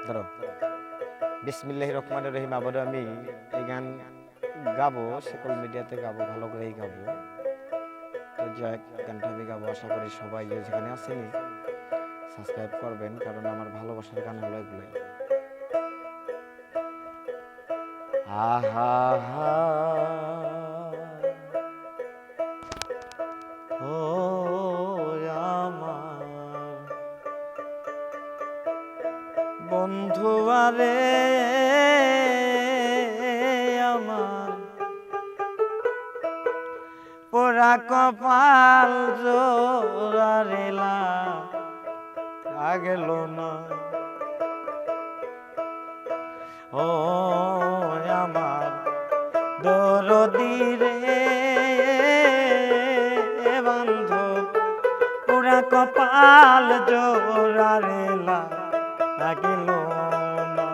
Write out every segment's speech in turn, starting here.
ধরো বিসমিল্লাহির রহমানির রহিম। আবারও আমি এই গান গাবো, সকল মিডিয়াতে গাবো, ভালো করেই গাবো। তো যাই গানটা আমি গাবো, আশা করি সবাই যে যেখানে আছেন সাবস্ক্রাইব করবেন, কারণ আমার ভালোবাসার গান হলো এগুলোই। আহা হা ও আমার বন্ধু আরে আমার পোড়া কপাল জোড়ারেলা গেল না। ও আমার দরদি রে বান্ধব, পোড়া কপাল জোড়ারেলা গেল না।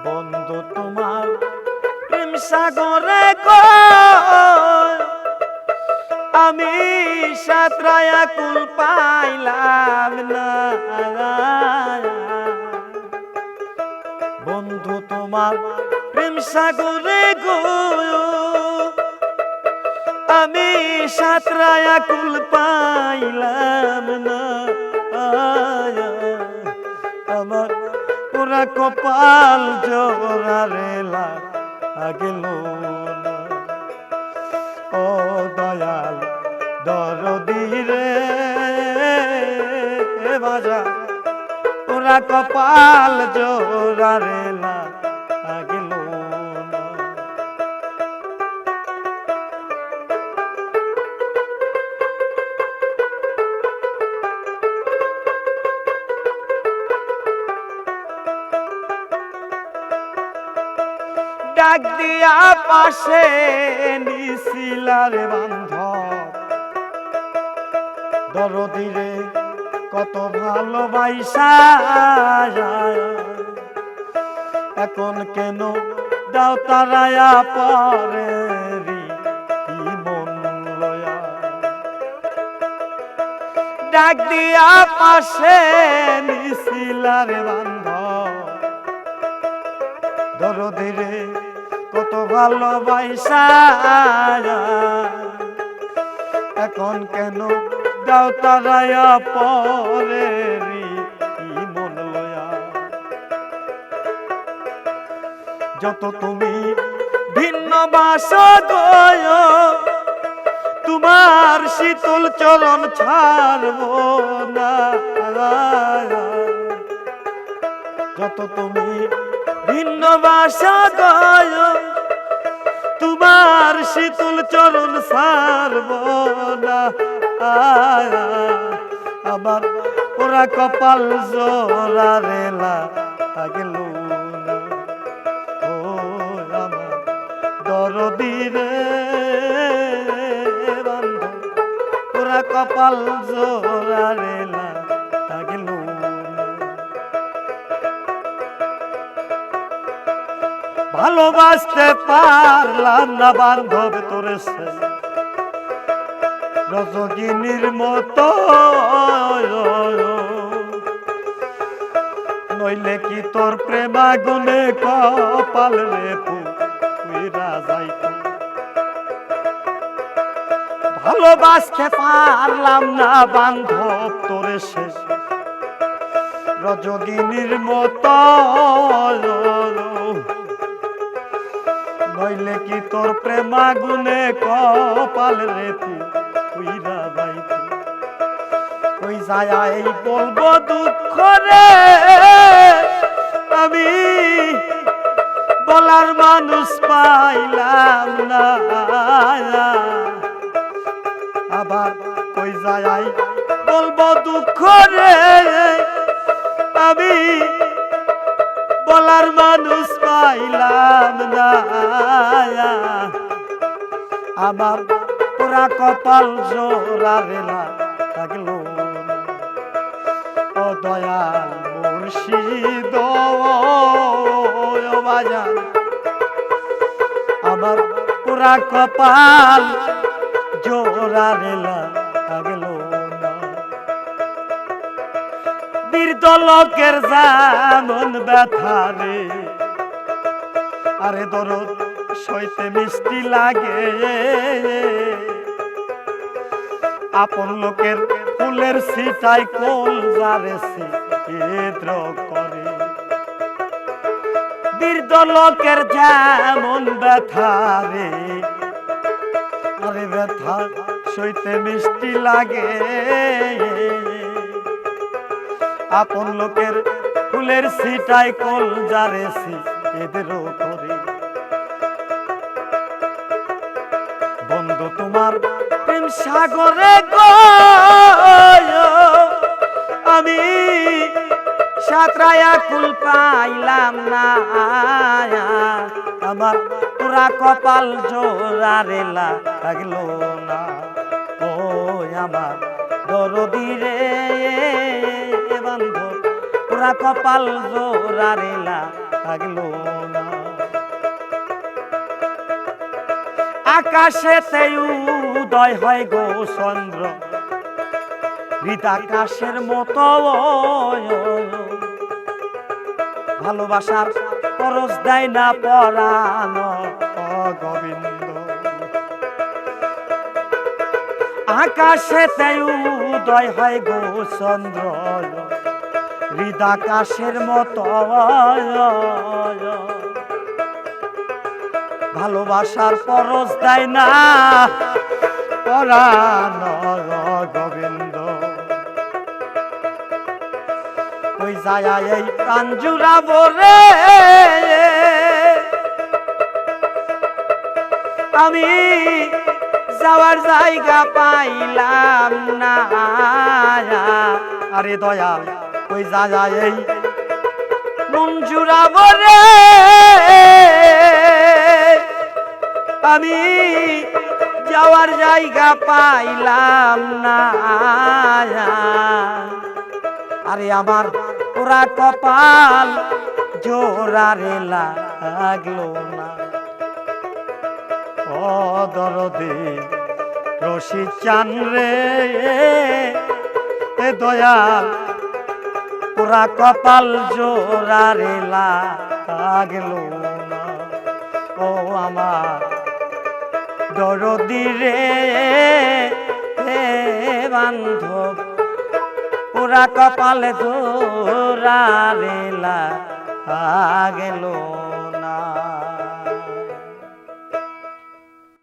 বন্ধু তোমার প্রেম সাগরে গো আমি সাঁতরায়া কুল পাইলাম না। বন্ধু তোমার প্রেম সাগরে গো আমি সাঁতরায়া কুল পাইলাম না। আমার পুরা কপাল জোড়ারেলা গেল না। ও দয়াল দরদি রে বাজা, পুরা কপাল জোড়ারেলা গেল না। ডাক দিয়া পাশে নিছিলার বান্ধব, দরদি রে কত ভালোবাসা, এখন কেন দাও তারায়া পরে কি মন লয়া। ডাক দিয়া পাশে নিছিলার বান্ধব, দরদি রে কত ভালোবাসা, এখন কেন দাও তারায়া পরে কি মন লয়া। যত তুমি ভিন্ন বাস গয়, তোমার শীতল চরণ ছাড়ব না। যত তুমি ভিন্ন বাসা গয়, তোমার শীতল চরণ ছাড়ব না। আমার পোড়া কপাল জোড়ারেলা গেল না। ও আমার দরদি রে বান্ধব, পোড়া কপাল জোড়ারেলা গেল না। ভালোবাসতে পারলাম না বান্ধব তোরে সে, রজগিনীর মতো, নইলে কি তোর প্রেমাগুনে কপাল রে পুইরা যাইত। ভালোবাসতে পারলাম না বান্ধব তোরে সে, রজগিনীর মতো, নইলে কি তোর প্রেমাগুনে কপাল রে পুইরা যাইত। ওই যায় বলবো দুঃখ রে আমি, বলার মানুষ পাইলাম না। আবার কই যায় বলবো দুঃখ রে আমি, বলার মানুষ পাইলাম না। আমার পুরা কপাল জোড়ারেলা গেল না। ও দয়াল মুর্শিদ বাজান, আমার পুরা কপাল জোড়ারেলা গেল না। বীর লোকের যেমন ব্যথা রে, আরে দরদ সইতে মিষ্টি লাগে, আপন লোকের ফুলের ছিটাই কোল যারে ছিদ্র করে। বৃদ্ধ লোকের যেমন ব্যথা রে, আরে ব্যথা সইতে মিষ্টি লাগে, আপন লোকের ফুলের ছিটাই কোল যারে ছিদ্র করে। বন্ধু তোমার প্রেম সাগরে গো আমি সাঁতরায়া কুল পাইলাম না, আমার পুরা কপাল জোড়ারে লাগলো না। ও আমার দরদি রে বান্ধব, পুরা কপাল জোড়ারে লাগলো না। আকাশেতে উদয় হয় গো চন্দ্র, হৃদাকাশের মতো ভালোবাসার পরশ দেয় না পরাণ গোবিন্দ। আকাশেতে উদয় হয় গো চন্দ্র, হৃদাকাশের মতো ভালোবাসার পরশ দেয় না পরাণ গোবিন্দ। ওই যায় এই প্রাণ জুড়াবো রে, আমি যাওয়ার জায়গা পাইলাম না, আরে দয়াল ওই যায় এই মন জুড়াবো রে, আমি যাওয়ার জায়গা পাইলাম না, আরে আমার পুরা কপাল জোড়ারে লাগলো না। ও দরদে রশি চান রে এ দয়াল, পুরা কপাল জোড়ারে লাগলো না। ও আমার দরদি রে বান্ধব, পুরা কপালে জোড়ারে লাগলো